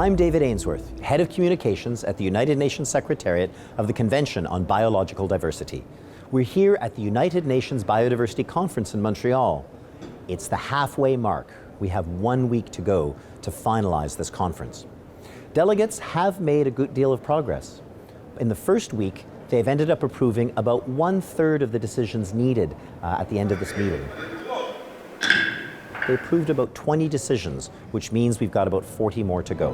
I'm David Ainsworth, Head of Communications at the United Nations Secretariat of the Convention on Biological Diversity. We're here at the United Nations Biodiversity Conference in Montreal. It's the halfway mark. We have 1 week to go to finalize this conference. Delegates have made a good deal of progress. In the first week, they've ended up approving about 1/3 of the decisions needed at the end of this meeting. They approved about 20 decisions, which means we've got about 40 more to go.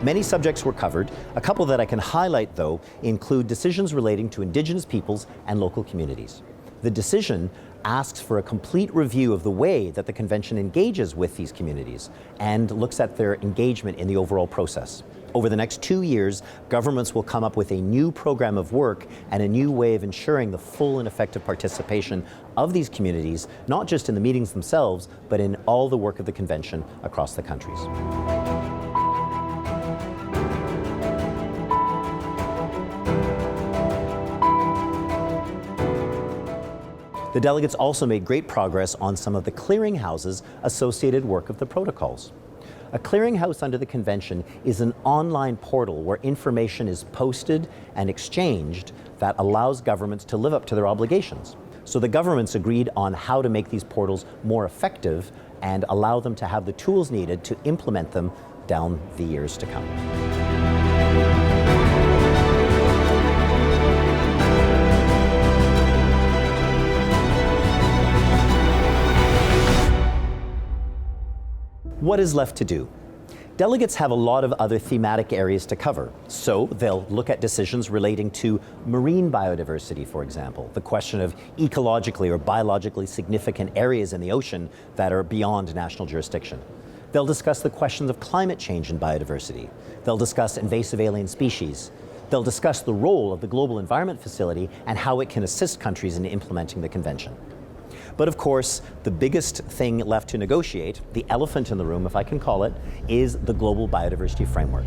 Many subjects were covered. A couple that I can highlight, though, include decisions relating to Indigenous peoples and local communities. The decision asks for a complete review of the way that the Convention engages with these communities and looks at their engagement in the overall process. Over the next 2 years, governments will come up with a new program of work and a new way of ensuring the full and effective participation of these communities, not just in the meetings themselves, but in all the work of the Convention across the countries. The delegates also made great progress on some of the clearinghouses associated work of the protocols. A clearinghouse under the Convention is an online portal where information is posted and exchanged that allows governments to live up to their obligations. So the governments agreed on how to make these portals more effective and allow them to have the tools needed to implement them down the years to come. What is left to do? Delegates have a lot of other thematic areas to cover, so they'll look at decisions relating to marine biodiversity, for example, the question of ecologically or biologically significant areas in the ocean that are beyond national jurisdiction. They'll discuss the questions of climate change and biodiversity. They'll discuss invasive alien species. They'll discuss the role of the Global Environment Facility and how it can assist countries in implementing the Convention. But of course, the biggest thing left to negotiate, the elephant in the room, if I can call it, is the Global Biodiversity Framework.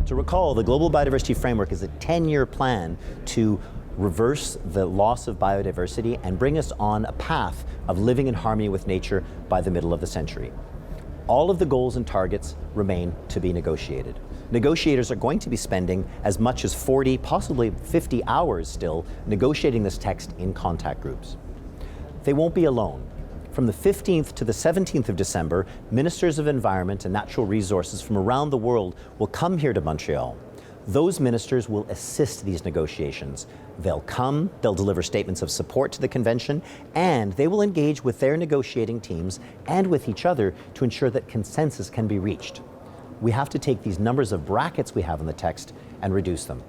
To recall, the Global Biodiversity Framework is a 10-year plan to reverse the loss of biodiversity and bring us on a path of living in harmony with nature by the middle of the century. All of the goals and targets remain to be negotiated. Negotiators are going to be spending as much as 40, possibly 50 hours still negotiating this text in contact groups. They won't be alone. From the 15th to the 17th of December, ministers of environment and natural resources from around the world will come here to Montreal. Those ministers will assist these negotiations. They'll come, they'll deliver statements of support to the Convention, and they will engage with their negotiating teams and with each other to ensure that consensus can be reached. We have to take these numbers of brackets we have in the text and reduce them.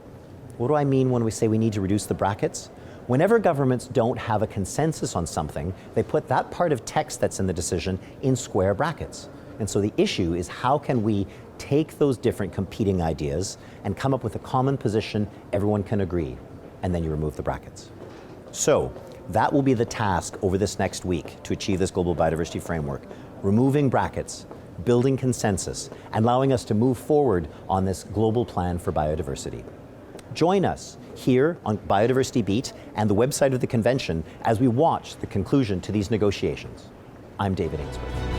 What do I mean when we say we need to reduce the brackets? Whenever governments don't have a consensus on something, they put that part of text that's in the decision in square brackets. And so the issue is, how can we take those different competing ideas and come up with a common position everyone can agree, and then you remove the brackets. So that will be the task over this next week to achieve this Global Biodiversity Framework, removing brackets, building consensus, and allowing us to move forward on this global plan for biodiversity. Join us here on Biodiversity Beat and the website of the Convention as we watch the conclusion to these negotiations. I'm David Ainsworth.